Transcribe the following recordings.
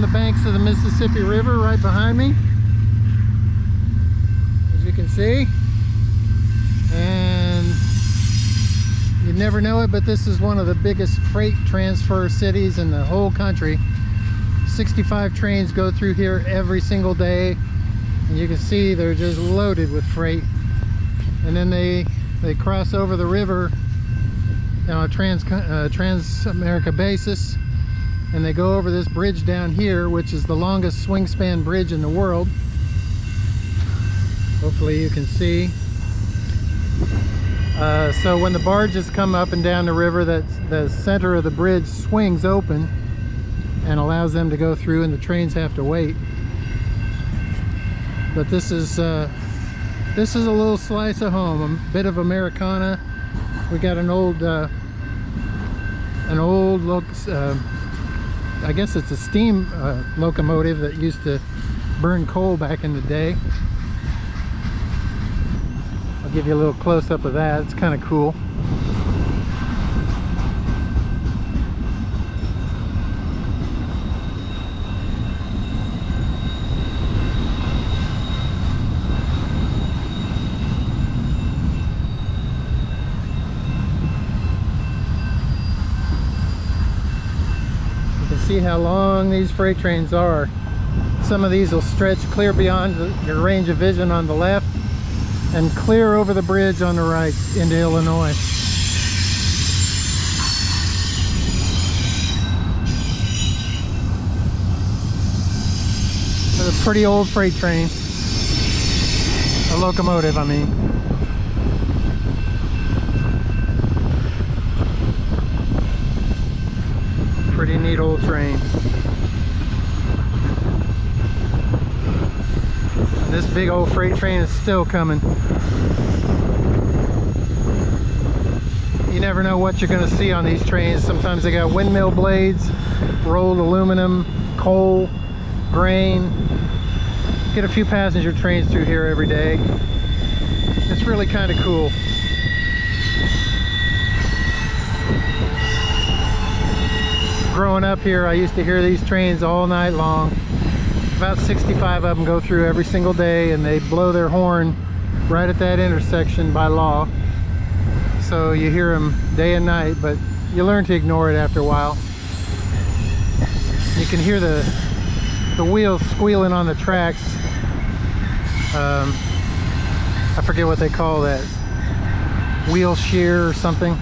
the banks of the Mississippi River right behind me, as you can see. And you'd never know it, but this is one of the biggest freight transfer cities in the whole country. 65 trains go through here every single day, and you can see they're just loaded with freight. And then they cross over the river on a Trans-America basis, and they go over this bridge down here, which is the longest swing span bridge in the world. Hopefully you can see. So when the barges come up and down the river, the center of the bridge swings open and allows them to go through, and the trains have to wait. But this is a little slice of home, a bit of Americana. We got an old look. I guess it's a steam locomotive that used to burn coal back in the day. I'll give you a little close-up of that. It's kind of cool. See how long these freight trains are. Some of these will stretch clear beyond your range of vision on the left and clear over the bridge on the right into Illinois. It's a pretty old freight train. A locomotive, I mean. Pretty neat old train. And this big old freight train is still coming. You never know what you're going to see on these trains. Sometimes they got windmill blades, rolled aluminum, coal, grain. Get a few passenger trains through here every day. It's really kind of cool. Growing up here, I used to hear these trains all night long. About 65 of them go through every single day, and they blow their horn right at that intersection by law. So you hear them day and night, but you learn to ignore it after a while. You can hear the wheels squealing on the tracks. I forget what they call that. Wheel shear or something.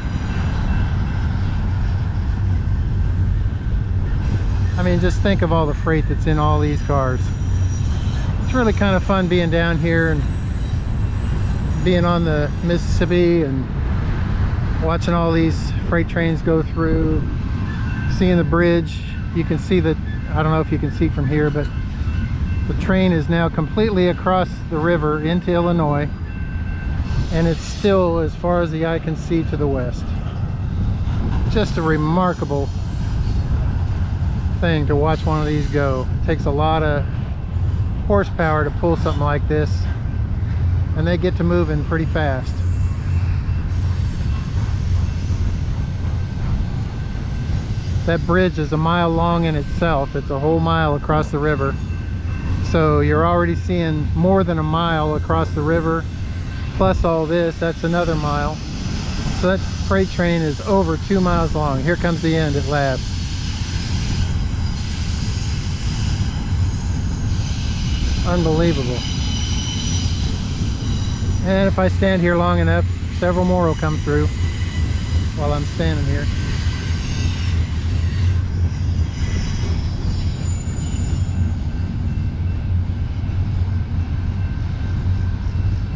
I mean, just think of all the freight that's in all these cars. It's really kind of fun being down here and being on the Mississippi and watching all these freight trains go through, seeing the bridge. You can see that, I don't know if you can see from here, but the train is now completely across the river into Illinois, and it's still as far as the eye can see to the west. Just a remarkable thing to watch one of these go. It takes a lot of horsepower to pull something like this, and they get to moving pretty fast. That bridge is a mile long in itself. It's a whole mile across the river, so you're already seeing more than a mile across the river, plus all this, that's another mile. So that freight train is over 2 miles long. Here comes the end at last. Unbelievable. And if I stand here long enough, several more will come through while I'm standing here.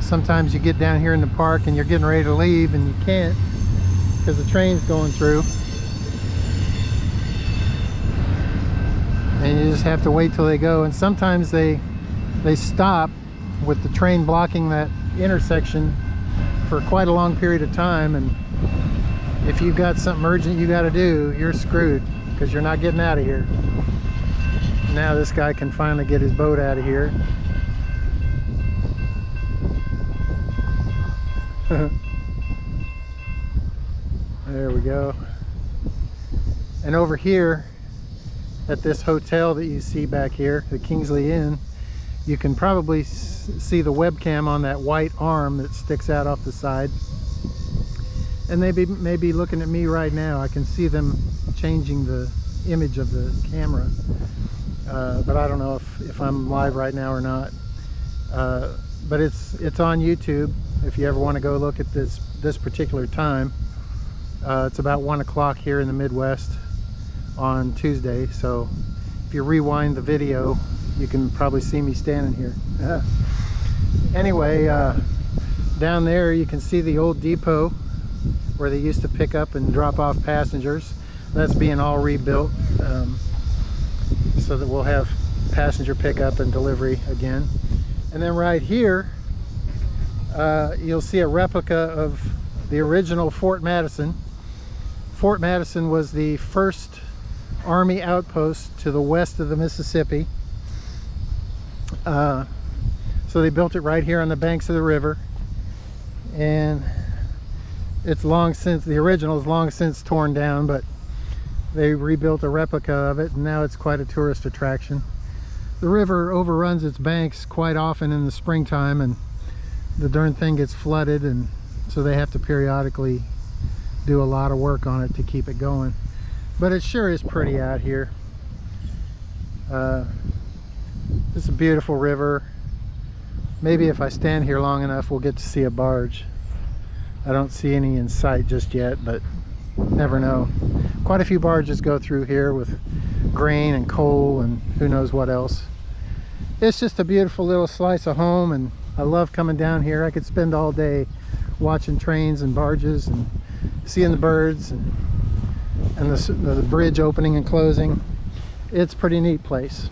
Sometimes you get down here in the park and you're getting ready to leave and you can't because the train's going through. And you just have to wait till they go. And sometimes they stop with the train blocking that intersection for quite a long period of time, and if you've got something urgent you got to do, you're screwed because you're not getting out of here. Now this guy can finally get his boat out of here. There we go. And over here at this hotel that you see back here, the Kingsley Inn, you can probably see the webcam on that white arm that sticks out off the side. And they may be looking at me right now. I can see them changing the image of the camera. But I don't know if I'm live right now or not. But it's on YouTube if you ever want to go look at this particular time. It's about 1 o'clock here in the Midwest on Tuesday, so if you rewind the video you can probably see me standing here. Anyway, down there you can see the old depot where they used to pick up and drop off passengers. That's being all rebuilt, so that we'll have passenger pickup and delivery again. And then right here you'll see a replica of the original Fort Madison. Fort Madison was the first Army outpost to the west of the Mississippi. So they built it right here on the banks of the river, and it's long since, the original is long since torn down, but they rebuilt a replica of it, and now it's quite a tourist attraction. The river overruns its banks quite often in the springtime, and the darn thing gets flooded, and so they have to periodically do a lot of work on it to keep it going. But it sure is pretty out here. It's a beautiful river. Maybe if I stand here long enough we'll get to see a barge. I don't see any in sight just yet, but never know. Quite a few barges go through here with grain and coal and who knows what else. It's just a beautiful little slice of home, and I love coming down here. I could spend all day watching trains and barges and seeing the birds and the bridge opening and closing. It's a pretty neat place.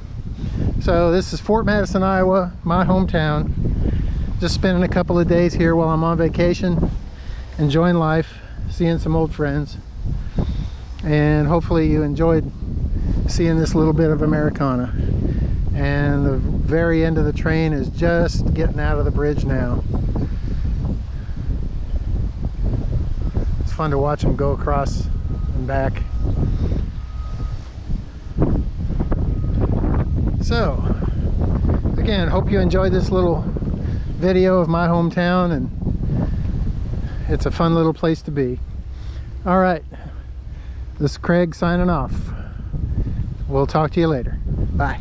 So this is Fort Madison, Iowa, my hometown. Just spending a couple of days here while I'm on vacation, enjoying life, seeing some old friends, and hopefully you enjoyed seeing this little bit of Americana. And the very end of the train is just getting out of the bridge now. It's fun to watch them go across and back. So again, hope you enjoyed this little video of my hometown, and it's a fun little place to be. All right, this is Craig signing off. We'll talk to you later. Bye.